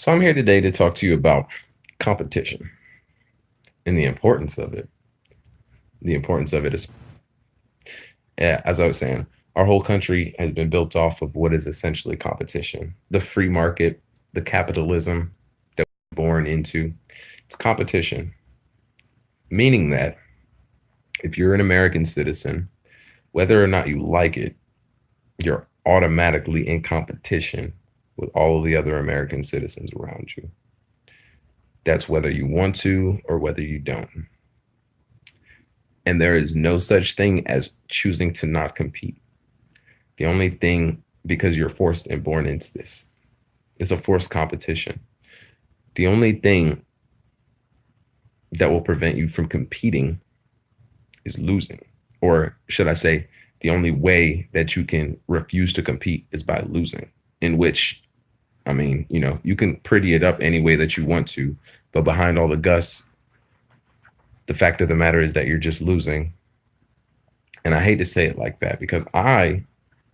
So I'm here today to talk to you about competition and the importance of it. The importance of it is, yeah, as I was saying, our whole country has been built off of what is essentially competition, the free market, the capitalism that we're born into. It's competition, meaning that if you're an American citizen, whether or not you like it, you're automatically in competition with all of the other American citizens around you. That's whether you want to or whether you don't. And there is no such thing as choosing to not compete. The only thing, because you're forced and born into this, it's a forced competition. The only thing that will prevent you from competing is losing. Or should I say, the only way that you can refuse to compete is by losing, in which, I mean, you can pretty it up any way that you want to, but behind all the gusts, the fact of the matter is that you're just losing. And I hate to say it like that because I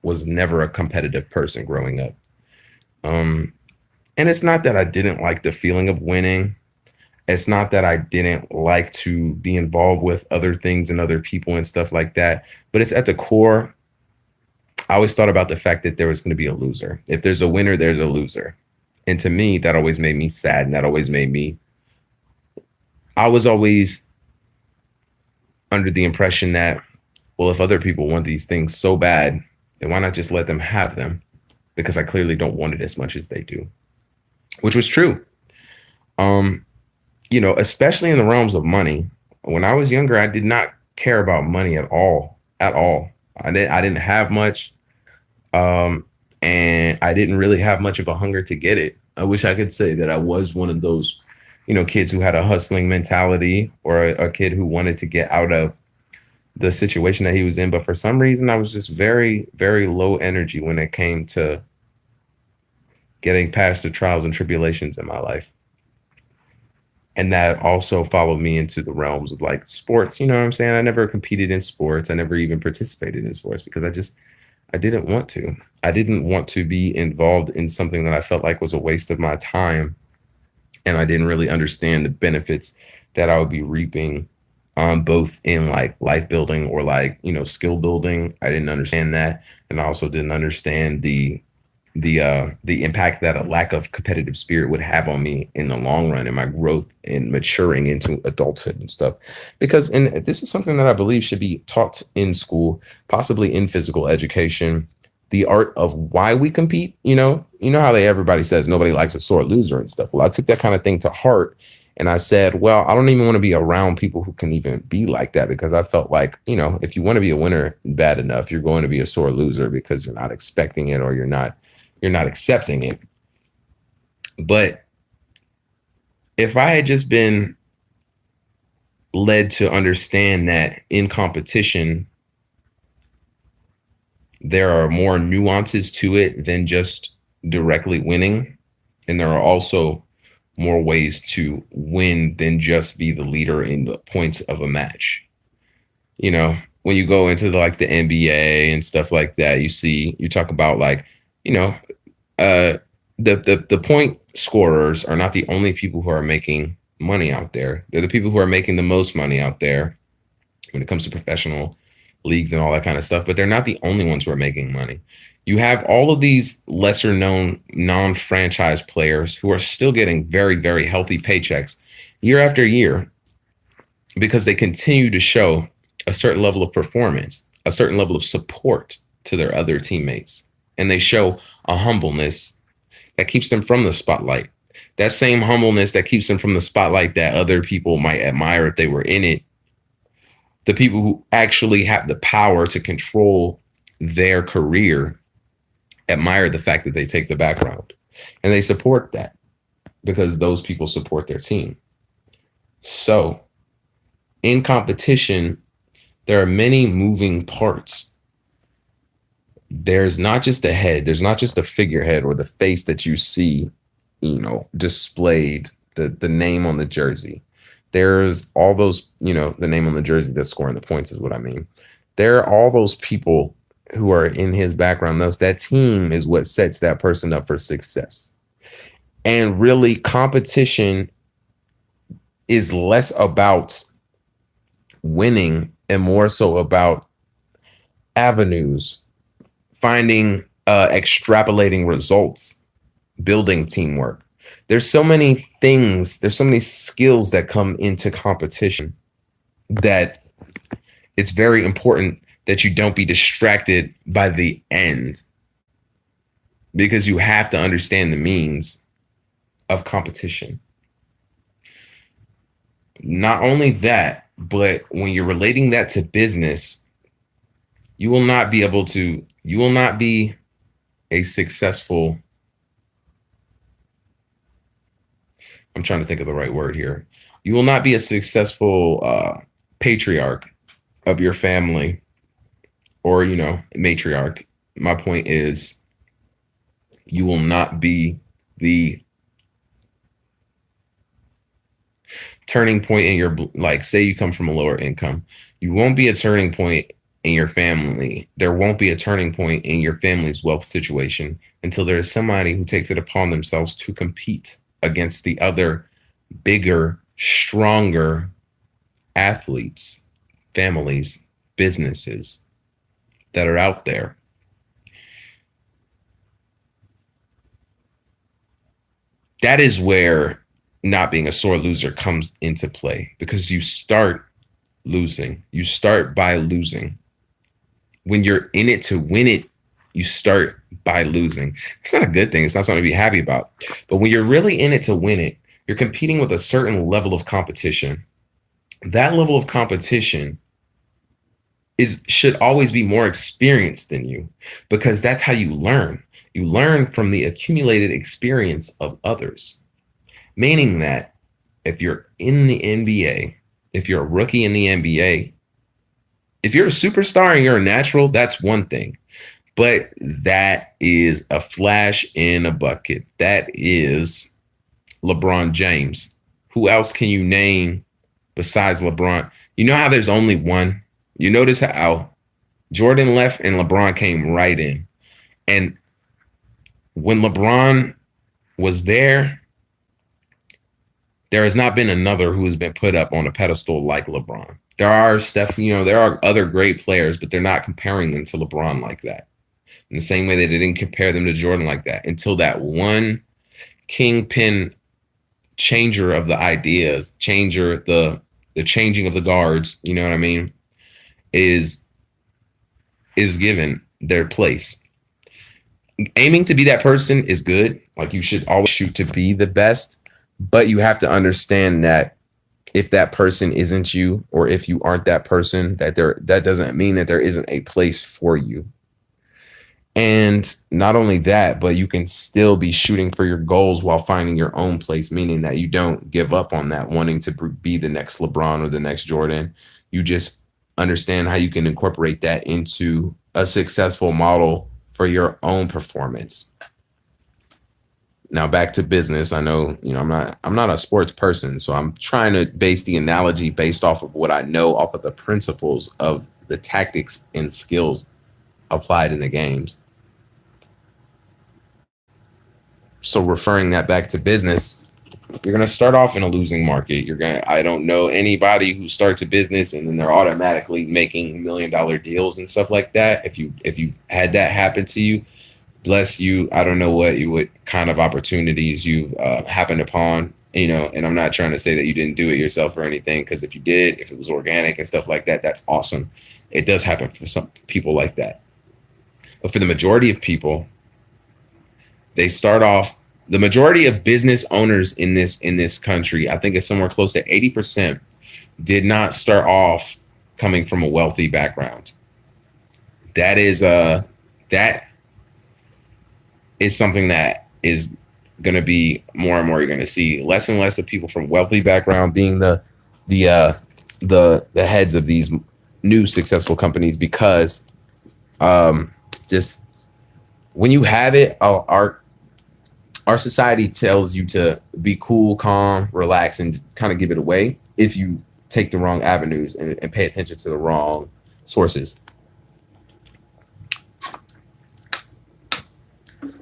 was never a competitive person growing up. Um, and it's not that I didn't like the feeling of winning. It's not that I didn't like to be involved with other things and other people and stuff like that. But it's at the core, I always thought about the fact that there was going to be a loser. If there's a winner, there's a loser. And to me, that always made me sad. And that always made me, I was always under the impression that, well, if other people want these things so bad, then why not just let them have them? Because I clearly don't want it as much as they do, which was true. Um, Especially in the realms of money. When I was younger, I did not care about money at all, at all. I didn't have much, and I didn't really have much of a hunger to get it. I wish I could say that I was one of those, kids who had a hustling mentality or a kid who wanted to get out of the situation that he was in. But for some reason, I was just very, very low energy when it came to getting past the trials and tribulations in my life. And that also followed me into the realms of like sports. You know what I'm saying? I never competed in sports. I never even participated in sports because I didn't want to. I didn't want to be involved in something that I felt like was a waste of my time. And I didn't really understand the benefits that I would be reaping, both in like life building or like, skill building. I didn't understand that. And I also didn't understand the impact that a lack of competitive spirit would have on me in the long run and my growth and maturing into adulthood and stuff. Because and this is something that I believe should be taught in school, possibly in physical education, the art of why we compete. You know how everybody says nobody likes a sore loser and stuff. Well, I took that kind of thing to heart. And I said, well, I don't even want to be around people who can even be like that because I felt like, if you want to be a winner bad enough, you're going to be a sore loser because you're not expecting it or you're not accepting it. But if I had just been led to understand that in competition, there are more nuances to it than just directly winning. And there are also more ways to win than just be the leader in the points of a match. When you go into like the NBA and stuff like that, you talk about like, you know, uh, the point scorers are not the only people who are making money out there. They're the people who are making the most money out there when it comes to professional leagues and all that kind of stuff. But they're not the only ones who are making money. You have all of these lesser known non-franchise players who are still getting very, very healthy paychecks year after year because they continue to show a certain level of performance, a certain level of support to their other teammates. And they show a humbleness that keeps them from the spotlight. That same humbleness that keeps them from the spotlight that other people might admire if they were in it. The people who actually have the power to control their career admire the fact that they take the background and they support that because those people support their team. So in competition, there are many moving parts. There's not just a head, there's not just a figurehead or the face that you see, displayed, the name on the jersey. There's all those, the name on the jersey that's scoring the points is what I mean. There are all those people who are in his background. That team is what sets that person up for success. And really, competition is less about winning and more so about avenues, finding, extrapolating results, building teamwork. There's so many things, there's so many skills that come into competition that it's very important that you don't be distracted by the end, because you have to understand the means of competition. Not only that, but when you're relating that to business, you will not be a successful, I'm trying to think of the right word here. You will not be a successful patriarch of your family, or, matriarch. My point is, you will not be the turning point in your, like, say you come from a lower income, you won't be a turning point in your family. There won't be a turning point in your family's wealth situation until there is somebody who takes it upon themselves to compete against the other bigger, stronger athletes, families, businesses that are out there. That is where not being a sore loser comes into play, because you start losing. You start by losing. When you're in it to win it, you start by losing. It's not a good thing. It's not something to be happy about. But when you're really in it to win it, you're competing with a certain level of competition. That level of competition should always be more experienced than you, because that's how you learn. You learn from the accumulated experience of others. Meaning that if you're in the NBA, if you're a rookie in the NBA, if you're a superstar and you're a natural, that's one thing. But that is a flash in a bucket. That is LeBron James. Who else can you name besides LeBron? You know how there's only one? You notice how Jordan left and LeBron came right in. And when LeBron was there has not been another who has been put up on a pedestal like LeBron. There are there are other great players, but they're not comparing them to LeBron like that. In the same way that they didn't compare them to Jordan like that, until that one kingpin changer of the ideas, the changing of the guards, you know what I mean, is given their place. Aiming to be that person is good. Like, you should always shoot to be the best, but you have to understand that if that person isn't you, or if you aren't that person, that doesn't mean that there isn't a place for you. And not only that, but you can still be shooting for your goals while finding your own place, meaning that you don't give up on that, wanting to be the next LeBron or the next Jordan. You just understand how you can incorporate that into a successful model for your own performance. Now back to business. I know, I'm not a sports person, so I'm trying to base the analogy based off of what I know, off of the principles of the tactics and skills applied in the games. So referring that back to business, you're going to start off in a losing market. I don't know anybody who starts a business and then they're automatically making $1 million deals and stuff like that. If you had that happen to you, bless you. I don't know what kind of opportunities you've happened upon, and I'm not trying to say that you didn't do it yourself or anything, because if you did, if it was organic and stuff like that, that's awesome. It does happen for some people like that. But for the majority of people, the majority of business owners in this country, I think it's somewhere close to 80%, did not start off coming from a wealthy background. That is something that is going to be more and more. You're going to see less and less of people from wealthy background being the heads of these new successful companies, because just when you have it, our society tells you to be cool, calm, relax, and kind of give it away if you take the wrong avenues and pay attention to the wrong sources.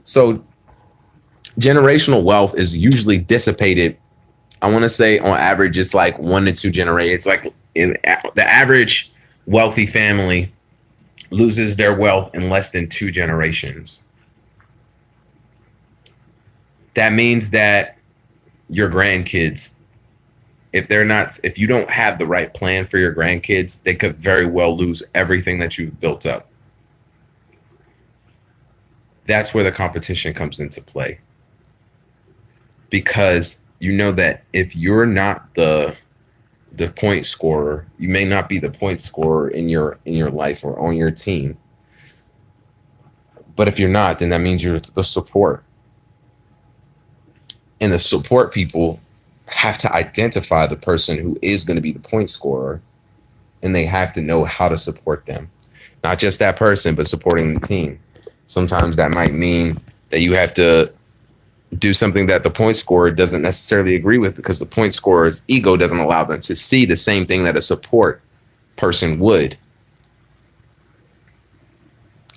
So generational wealth is usually dissipated. I want to say on average, it's like 1 to 2 generations. It's like the average wealthy family loses their wealth in less than 2 generations. That means that your grandkids, if you don't have the right plan for your grandkids, they could very well lose everything that you've built up. That's where the competition comes into play. Because you know that if you're not the point scorer, you may not be the point scorer in your life or on your team. But if you're not, then that means you're the support. And the support people have to identify the person who is going to be the point scorer, and they have to know how to support them. Not just that person, but supporting the team. Sometimes that might mean that you have to do something that the point scorer doesn't necessarily agree with, because the point scorer's ego doesn't allow them to see the same thing that a support person would.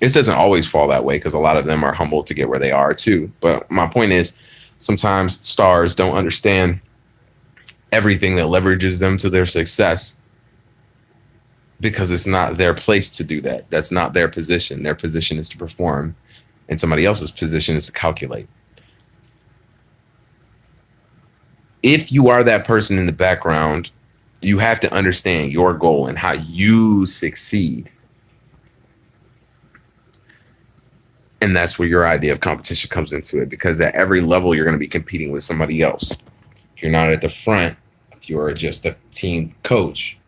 It doesn't always fall that way, because a lot of them are humble to get where they are too. But my point is, sometimes stars don't understand everything that leverages them to their success, because it's not their place to do that. That's not their position. Their position is to perform, and somebody else's position is to calculate. If you are that person in the background, you have to understand your goal and how you succeed. And that's where your idea of competition comes into it, because at every level, you're going to be competing with somebody else. If you're not at the front, if you're just a team coach,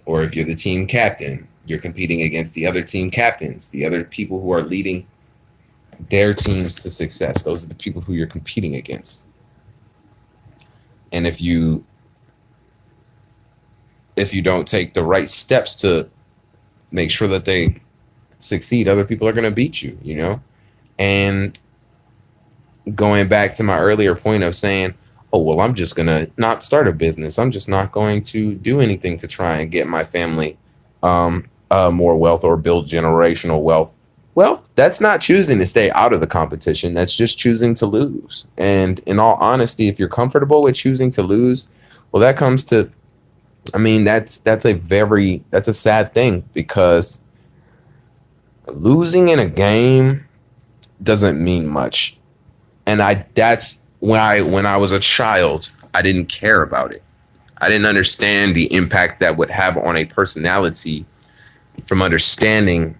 or if you're the team captain, you're competing against the other team captains, the other people who are leading their teams to success. Those are the people who you're competing against. And if you don't take the right steps to make sure that they succeed, other people are going to beat you, you know? And going back to my earlier point of saying, oh, well, I'm just going to not start a business. I'm just not going to do anything to try and get my family more wealth or build generational wealth. Well, that's not choosing to stay out of the competition. That's just choosing to lose. And in all honesty, if you're comfortable with choosing to lose, well, that comes to, I mean, that's a sad thing, because losing in a game doesn't mean much. And that's when I was a child, I didn't care about it. I didn't understand the impact that would have on a personality from understanding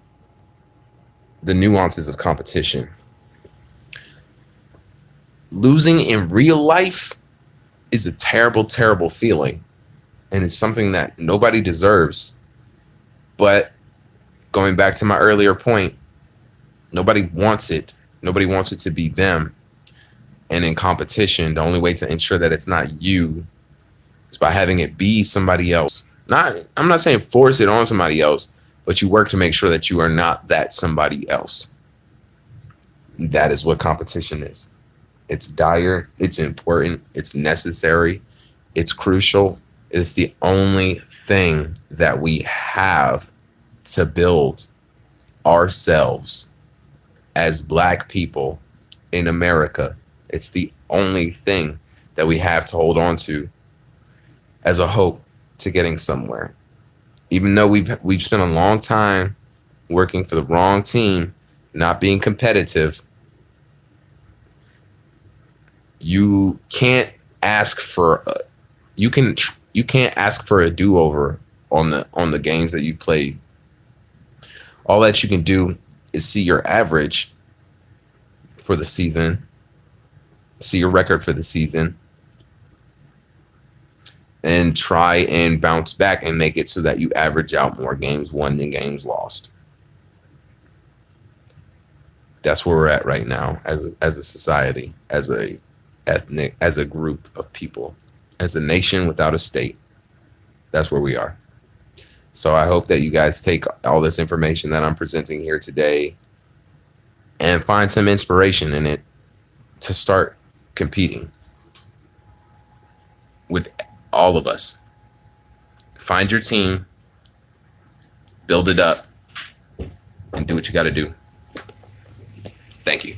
the nuances of competition. Losing in real life is a terrible, terrible feeling. And it's something that nobody deserves. But going back to my earlier point, nobody wants it. Nobody wants it to be them. And in competition, the only way to ensure that it's not you is by having it be somebody else. I'm not saying force it on somebody else, but you work to make sure that you are not that somebody else. That is what competition is. It's dire, it's important, it's necessary, it's crucial. It's the only thing that we have to build ourselves as Black people in America. It's the only thing that we have to hold on to as a hope to getting somewhere. Even though we've spent a long time working for the wrong team, not being competitive, you can't ask for you can't ask for a do-over on the games that you played. All that you can do is see your average for the season, see your record for the season, and try and bounce back and make it so that you average out more games won than games lost. That's where we're at right now as a society, as a ethnic, as a group of people, as a nation without a state. That's where we are. So I hope that you guys take all this information that I'm presenting here today and find some inspiration in it to start competing with all of us. Find your team, build it up, and do what you got to do. Thank you.